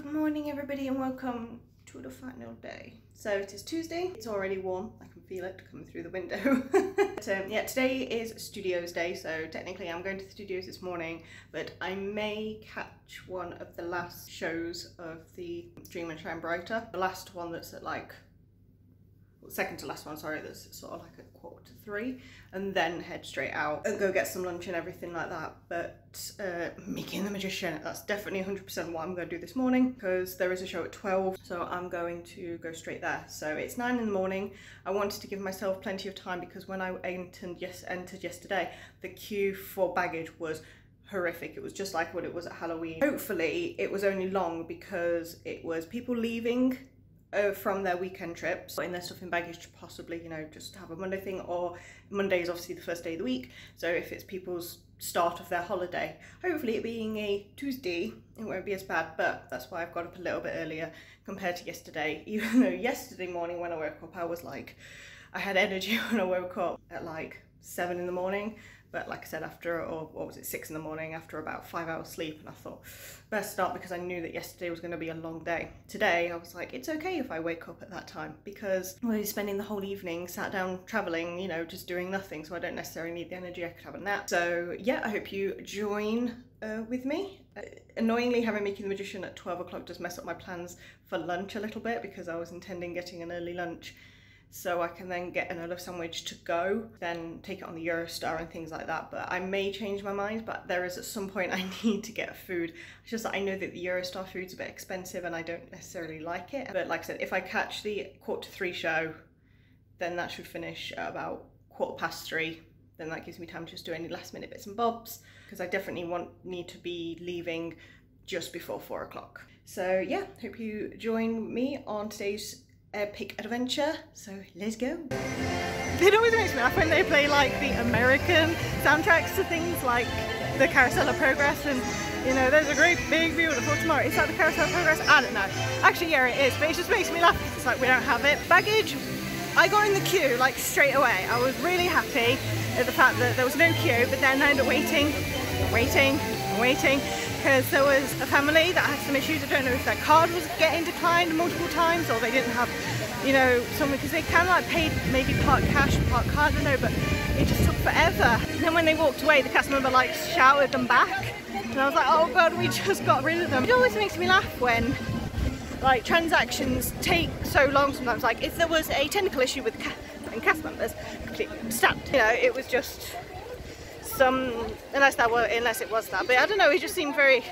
Good morning everybody and welcome to the final day. So it is Tuesday, it's already warm, I can feel it coming through the window. But yeah, today is studios day, so technically I'm going to the studios this morning, but I may catch one of the last shows of the Dream and Shine Brighter. The last one that's at like, second to last one, sorry, that's sort of like at 2:45, and then head straight out and go get some lunch and everything like that. But Mickey and the Magician, that's definitely 100% what I'm going to do this morning, because there is a show at 12, so I'm going to go straight there. So it's 9 in the morning. I wanted to give myself plenty of time because when I entered yesterday, the queue for baggage was horrific. It was just like what it was at Halloween. Hopefully it was only long because it was people leaving from their weekend trips, putting their stuff in baggage to possibly, you know, just have a Monday thing, or Monday is obviously the first day of the week, so if it's people's start of their holiday, hopefully it being a Tuesday it won't be as bad. But that's why I've got up a little bit earlier compared to yesterday, even though yesterday morning when I woke up I was like, I had energy when I woke up at like 7 in the morning. But like I said, after, or what was it, 6 in the morning, after about 5 hours sleep, and I thought, best start, because I knew that yesterday was going to be a long day. Today, I was like, it's okay if I wake up at that time, because I'm spending the whole evening sat down travelling, you know, just doing nothing, so I don't necessarily need the energy. I could have a nap. So yeah, I hope you join with me. Annoyingly, having Mickey the Magician at 12 o'clock does mess up my plans for lunch a little bit, because I was intending getting an early lunch, so I can then get another sandwich to go, then take it on the Eurostar and things like that. But I may change my mind, but there is at some point I need to get food. It's just that I know that the Eurostar food's a bit expensive and I don't necessarily like it. But like I said, if I catch the 2:45 show, then that should finish at about 3:15. Then that gives me time to just do any last minute bits and bobs, because I definitely need to be leaving just before 4 o'clock. So yeah, hope you join me on today's epic adventure, so let's go. It always makes me laugh when they play like the American soundtracks to things like the Carousel of Progress, and you know, there's a great big beautiful tomorrow. Is that the Carousel of Progress? I don't know. Actually, yeah, it is, but it just makes me laugh. It's like we don't have it. Baggage, I got in the queue like straight away. I was really happy at the fact that there was no queue, but then I ended up waiting, because there was a family that had some issues. I don't know if their card was getting declined multiple times, or they didn't have, you know, someone, because they kind of like paid maybe part cash, part card, I don't know, but it just took forever. And then when they walked away, the cast member like shouted them back, and I was like, oh god, we just got rid of them. It always makes me laugh when like transactions take so long sometimes. Like if there was a technical issue with cast members, I completely understand. You know, it was just unless it was that, but I don't know, it just seemed very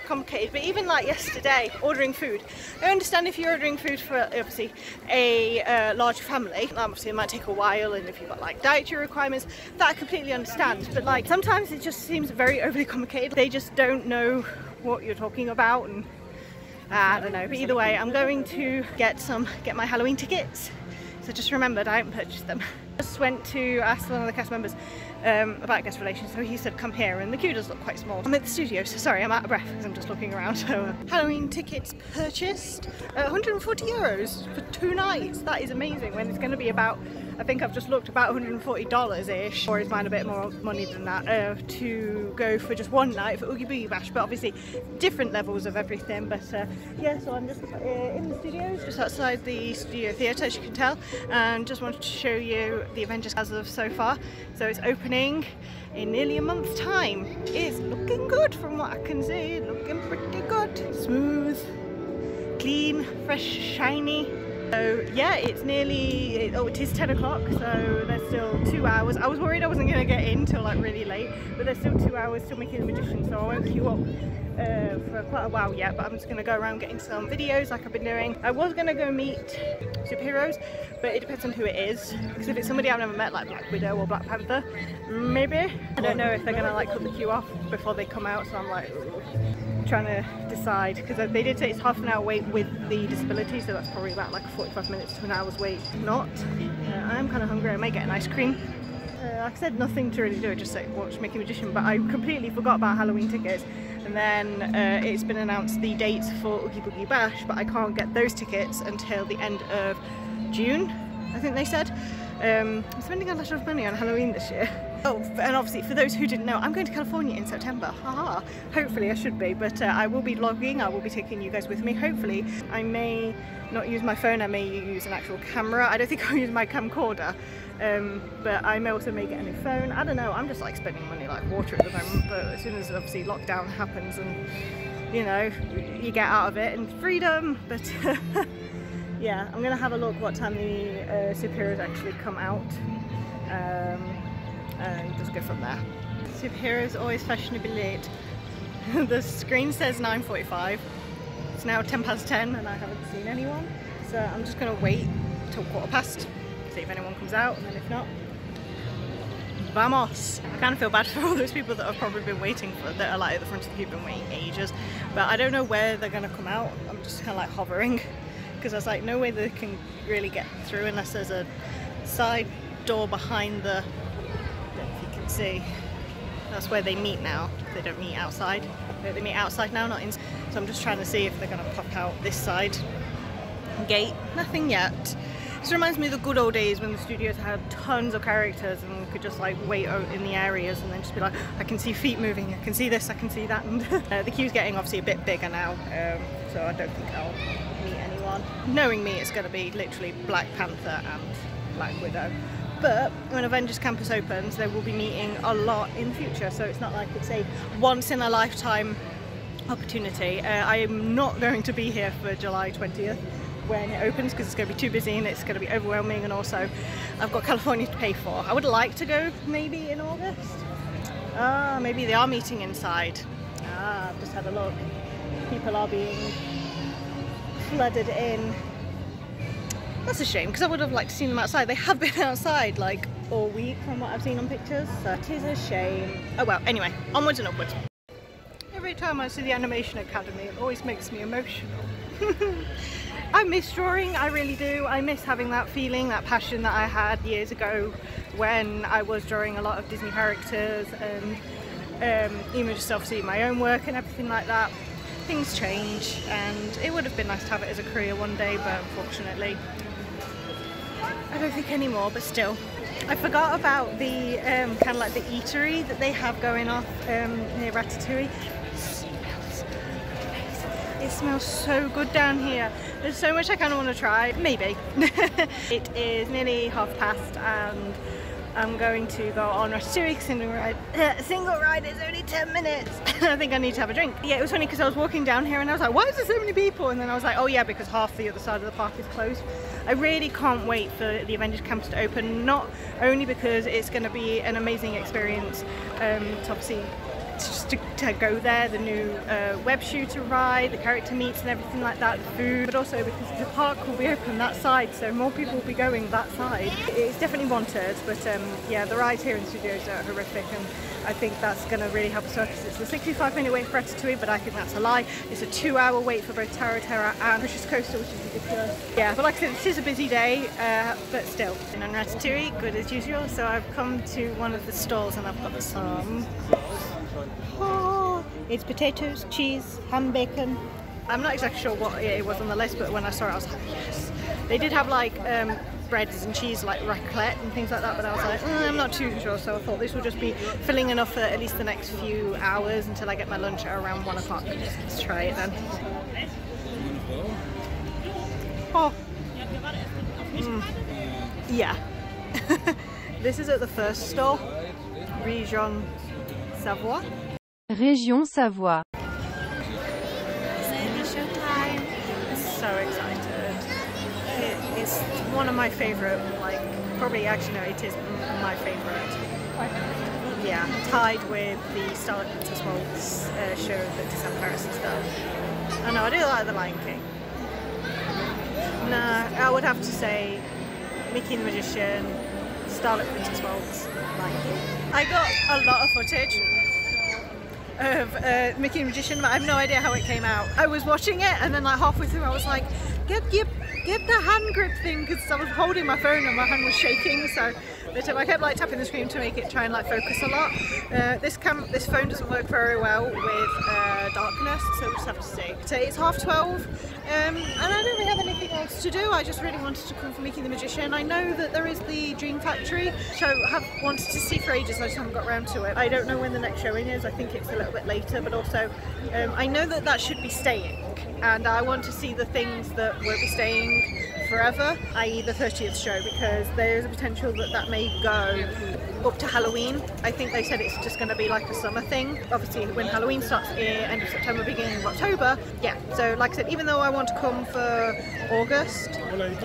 complicated. But even like yesterday, ordering food, I understand if you're ordering food for obviously a large family, obviously it might take a while, and if you've got like dietary requirements, that I completely understand. But like sometimes it just seems very overly complicated. They just don't know what you're talking about, and I don't know. But either way, I'm going to get my Halloween tickets. So just remembered I haven't purchased them. Just went to ask one of the cast members about guest relations, so he said come here, and the queue does look quite small. I'm at the studio, so sorry I'm out of breath because I'm just looking around. So Halloween tickets purchased, 140 euros for 2 nights. That is amazing, when it's going to be about, I think I've just looked, about $140-ish, or is mine a bit more money than that, to go for just 1 night for Oogie Boogie Bash. But obviously different levels of everything. But yeah, so I'm just in the studios, just outside the studio theatre, as you can tell, and just wanted to show you the Avengers as of so far. So it's opening in nearly a month's time. It's looking good from what I can see, looking pretty good. Smooth, clean, fresh, shiny. So yeah, it's nearly, it is 10 o'clock, so there's still 2 hours. I was worried I wasn't going to get in till like really late, but there's still 2 hours till Mickey the Magician, so I won't queue up for quite a while yet. But I'm just going to go around getting some videos like I've been doing. I was going to go meet superheroes, but it depends on who it is, because if it's somebody I've never met like Black Widow or Black Panther, maybe. I don't know if they're going to like cut the queue off before they come out, so I'm like trying to decide, because they did say it's half an hour wait with the disability, so that's probably about like 45 minutes to an hour's wait. Not. I'm kind of hungry. I may get an ice cream. Like I said, nothing to really do, just say watch Mickey Magician, but I completely forgot about Halloween tickets. And then it's been announced the dates for Oogie Boogie Bash, but I can't get those tickets until the end of June, I think they said. I'm spending a lot of money on Halloween this year. Oh, and obviously for those who didn't know, I'm going to California in September. Haha. Hopefully I should be, but I will be vlogging. I will be taking you guys with me. Hopefully I may not use my phone. I may use an actual camera. I don't think I'll use my camcorder. But I may also get a new phone. I don't know. I'm just like spending money like water at the moment. But as soon as obviously lockdown happens and you know you get out of it and freedom. But yeah, I'm gonna have a look what time the superheroes actually come out. And just go from there. Superheroes always fashionably late. The screen says 9:45. It's now 10:10 and I haven't seen anyone. So I'm just gonna wait till 15:15, see if anyone comes out, and then if not, vamos! I kind of feel bad for all those people that have probably been waiting for, that are like at the front of the queue, been waiting ages. But I don't know where they're gonna come out. I'm just kind of like hovering because there's like no way they can really get through unless there's a side door behind the, I don't know if you can see, that's where they meet now. They don't meet outside. They meet outside now, not inside. So I'm just trying to see if they're going to pop out this side gate. Nothing yet. This reminds me of the good old days when the studios had tons of characters and we could just like wait out in the areas and then just be like, I can see feet moving, I can see this, I can see that. And the queue's getting obviously a bit bigger now, so I don't think I'll meet anyone. Knowing me, it's going to be literally Black Panther and Black Widow. But when Avengers Campus opens, they will be meeting a lot in the future, so it's not like it's a once in a lifetime opportunity. I am not going to be here for July 20th when it opens because it's going to be too busy and it's going to be overwhelming, and also I've got California to pay for. I would like to go maybe in August. Maybe they are meeting inside. I've just had a look. People are being flooded in. That's a shame because I would have liked to see them outside. They have been outside like all week from what I've seen on pictures, so it is a shame. Oh well, anyway, onwards and upwards. Every time I see the Animation Academy, it always makes me emotional. I miss drawing, I really do. I miss having that feeling, that passion that I had years ago when I was drawing a lot of Disney characters and even just obviously my own work and everything like that. Things change and it would have been nice to have it as a career one day, but unfortunately I don't think anymore. But still, I forgot about the kind of like the eatery that they have going off near Ratatouille. It smells so good down here. There's so much I kind of want to try. Maybe. It is nearly past and I'm going to go on Ratatouille single ride is only 10 minutes. I think I need to have a drink. Yeah, it was funny because I was walking down here and I was like, why is there so many people? And then I was like, oh yeah, because half the other side of the park is closed. I really can't wait for the Avengers Campus to open, not only because it's going to be an amazing experience to obviously just to go there, the new web shooter ride, the character meets and everything like that, the food, but also because the park will be open that side, so more people will be going that side. It's definitely wanted, but yeah, the rides here in studios are horrific, and I think that's going to really help us out because it's a 65-minute wait for Ratatouille, but I think that's a lie. It's a 2-hour wait for both Terra and Precious Coaster, which is ridiculous. Yeah, but like I said, this is a busy day, but still. And on Ratatouille, good as usual, so I've come to one of the stalls and I've got some. Oh, it's potatoes, cheese, ham, bacon. I'm not exactly sure what it was on the list, but when I saw it I was like, yes. They did have like breads and cheese like raclette and things like that, but I was like, I'm not too sure, so I thought this will just be filling enough for at least the next few hours until I get my lunch at around 1 o'clock. Let's try it then. Oh. Yeah. This is at the first stall, Région Savoie. Région Savoie. It's showtime. I'm so excited. It is one of my favourite, like, probably actually no, it is my favourite. Yeah, tied with the Starlight Princess Waltz show that Disneyland Paris has done. I know, I do like The Lion King. No, I would have to say Mickey and the Magician, Starlight Princess Waltz, Lion King. I got a lot of footage of Mickey the Magician, but I have no idea how it came out. I was watching it and then like halfway through I was like, get the hand grip thing, because I was holding my phone and my hand was shaking, so I kept like tapping the screen to make it try and like focus a lot. This phone doesn't work very well with darkness, so we'll just have to see. So it's 12:30 and I don't really have anything else to do. I just really wanted to come for Mickey the Magician. I know that there is the Dream Factory, which I have wanted to see for ages, I just haven't got around to it. I don't know when the next showing is, I think it's a little bit later, but also I know that that should be staying, and I want to see the things that won't be staying forever, i.e. the 30th show, because there's a potential that that may go up to Halloween. I think they said it's just going to be like a summer thing. Obviously when Halloween starts here, end of September, beginning of October, yeah. So like I said, even though I want to come for August,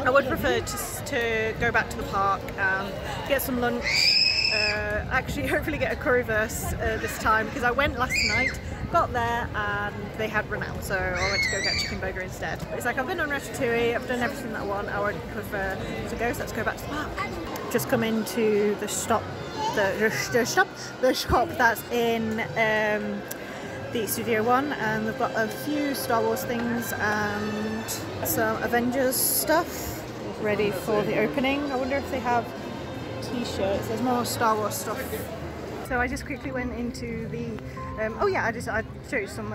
I would prefer to go back to the park and get some lunch. Actually hopefully get a currywurst this time, because I went last night, got there and they had run out, so I went to go get chicken burger instead. It's like I've been on Ratatouille, I've done everything that I want, I would prefer to go, so let's go back to the park. Just come into the shop that's in the Studio One, and they've got a few Star Wars things and some Avengers stuff ready for the opening. I wonder if they have t-shirts. There's more Star Wars stuff. So I just quickly went into the oh yeah, I showed you some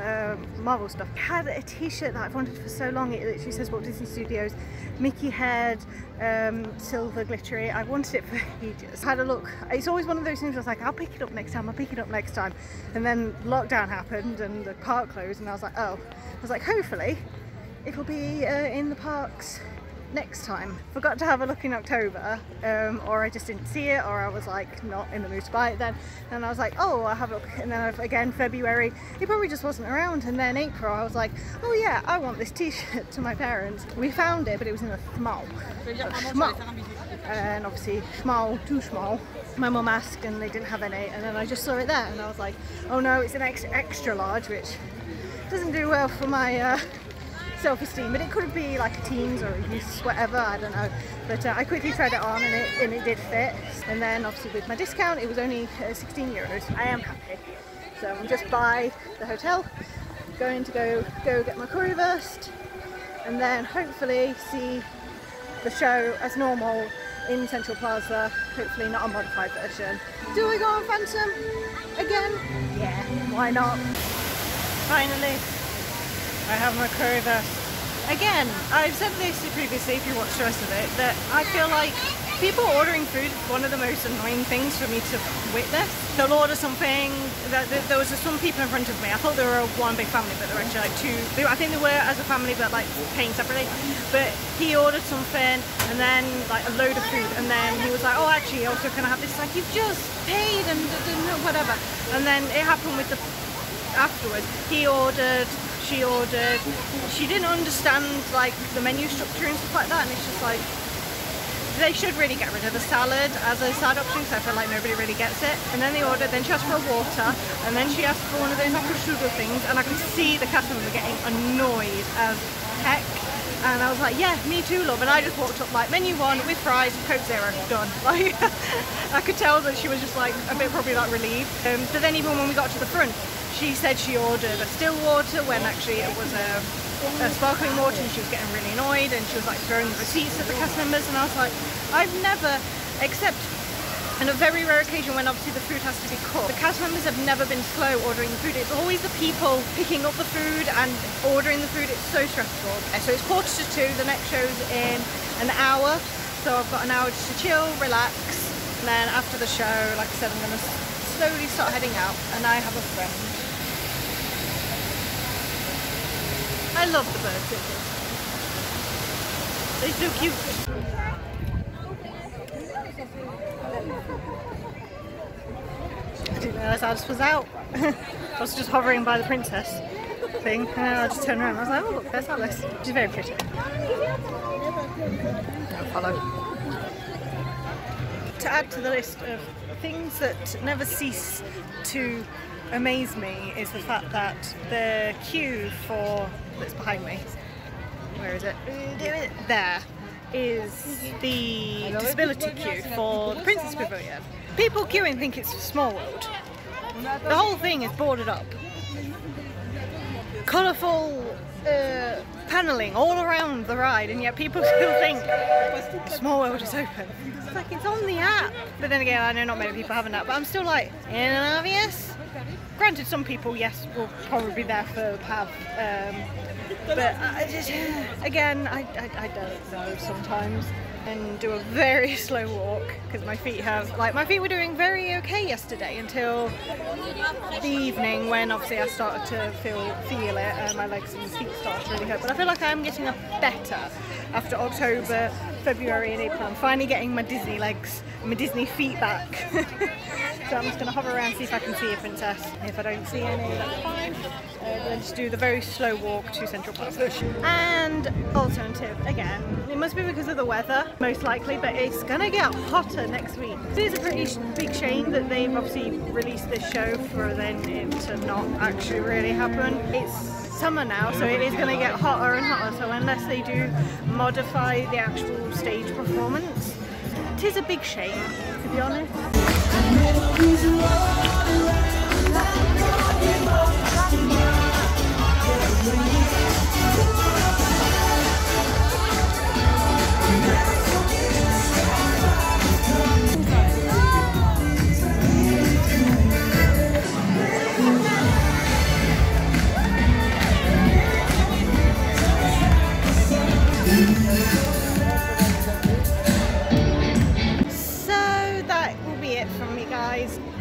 Marvel stuff. I had a t-shirt that I've wanted for so long. It literally says Walt Disney Studios, Mickey head, silver glittery. I wanted it for ages. I had a look. It's always one of those things I was like, I'll pick it up next time, I'll pick it up next time. And then lockdown happened and the park closed, and I was like, oh. I was like, hopefully it'll be in the parks next time. Forgot to have a look in October, or I just didn't see it, or I was like not in the mood to buy it then. And I was like, oh, I'll have a look. And then again February, it probably just wasn't around. And then April, I was like, oh yeah, I want this t-shirt to my parents. We found it, but it was in a small. And obviously small, too small. My mum asked and they didn't have any, and then I just saw it there and I was like, oh no, it's an extra large, which doesn't do well for my self-esteem, but it could be like a teens or a youth, whatever, I don't know. But I quickly tried it on and it did fit. And then obviously with my discount it was only 16 euros. I am happy. So I'm just by the hotel, going to go get my currywurst, and then hopefully see the show as normal in Central Plaza, hopefully not a modified version. Do we go on Phantom again? Yeah, why not? Finally, I have my currywurst. Again, I've said this previously if you watched the rest of it, that I feel like people ordering food is one of the most annoying things for me to witness. They'll order something, there was just some people in front of me, I thought they were one big family, but they're actually like two. I think they were as a family but like paying separately. But he ordered something and then like a load of food, and then he was like, oh actually also can I have this? Like, you've just paid and whatever. And then it happened with the afterwards. He ordered, she ordered, she didn't understand like the menu structure and stuff like that, and it's just like, they should really get rid of the salad as a side option, because I feel like nobody really gets it. And then they ordered, then she asked for a water, and then she asked for one of those apple strudel things, and I could see the customer getting annoyed as heck. And I was like, yeah, me too, love. And I just walked up like, menu 1 with fries, Coke Zero, done. Like, I could tell that she was just like a bit probably like relieved. But then even when we got to the front, she said she ordered a still water when actually it was a sparkling water, and she was getting really annoyed, and she was like throwing the receipts at the cast members. And I was like, I've never, except on a very rare occasion when obviously the food has to be cooked, the cast members have never been slow ordering the food. It's always the people picking up the food and ordering the food. It's so stressful. So it's 1:45, the next show's in an hour, so I've got an hour just to chill, relax, and then after the show, like I said, I'm going to slowly start heading out. And I have a friend. I love the bird pictures. They're so cute. I didn't realise Alice was out. I was just hovering by the princess thing, and then I just turned around and I was like, oh look, there's Alice. She's very pretty. I'll follow. To add to the list of things that never cease to amaze me is the fact that the queue for, that's behind me, where is it? There is the disability queue for the Princess Pavilion. People queuing think it's Small World. The whole thing is boarded up. colourful panelling all around the ride, and yet people still think Small World is open. It's like, it's on the app. But then again, I know not many people have an app, but I'm still like, in an RVS? Granted, some people, yes, will probably be there for PAV. But I just, again, I don't know sometimes. And do a very slow walk because my feet were doing very okay yesterday until the evening when obviously I started to feel it and my legs and feet started to really hurt. But I feel like I'm getting better after October, February and April. I'm finally getting my Disney legs and my Disney feet back. So I'm just going to hover around, see if I can see a princess. If I don't see any, that's fine. Then just do the very slow walk to Central Park. And alternative, again, it must be because of the weather, most likely, but it's going to get hotter next week. It is a pretty big shame that they've obviously released this show for then it to not actually really happen. It's summer now, so it is going to get hotter and hotter, so unless they do modify the actual stage performance, it is a big shame, to be honest.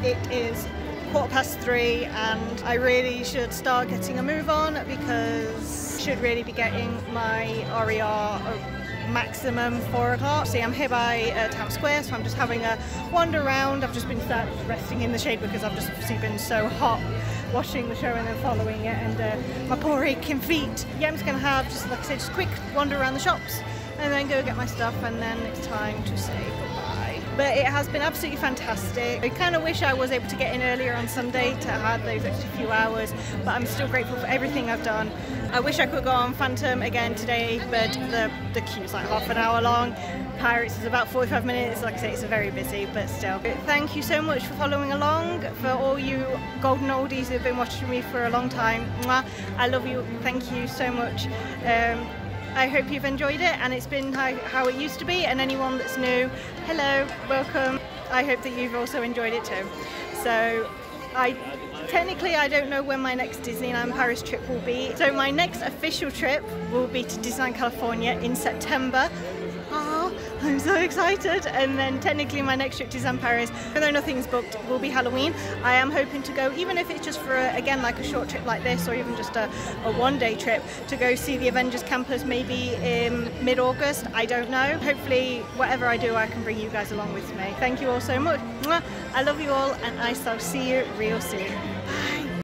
It is 3:15 and I really should start getting a move on because I should really be getting my RER maximum 4 o'clock. See, I'm here by Town Square, so I'm just having a wander around. I've just been sat resting in the shade because I've just obviously been so hot watching the show and then following it, and my poor aching feet. Yeah, I'm just going to have, just like I said, just a quick wander around the shops and then go get my stuff, and then it's time to say goodbye. But it has been absolutely fantastic. I kind of wish I was able to get in earlier on Sunday to have those extra few hours, but I'm still grateful for everything I've done. I wish I could go on Phantom again today, but the queue's like half an hour long. Pirates is about 45 minutes. Like I say, it's very busy, but still. Thank you so much for following along. For all you golden oldies who've been watching me for a long time, mwah, I love you. Thank you so much. I hope you've enjoyed it and it's been how it used to be, and anyone that's new, hello, welcome. I hope that you've also enjoyed it too. So technically I don't know when my next Disneyland Paris trip will be. So my next official trip will be to Disneyland California in September. Oh, I'm so excited. And then technically my next trip to Disneyland Paris, even though nothing's booked, will be Halloween. I am hoping to go, even if it's just for again like a short trip like this, or even just a one-day trip, to go see the Avengers campus maybe in mid-August. I don't know. Hopefully whatever I do I can bring you guys along with me. Thank you all so much. I love you all and I shall see you real soon.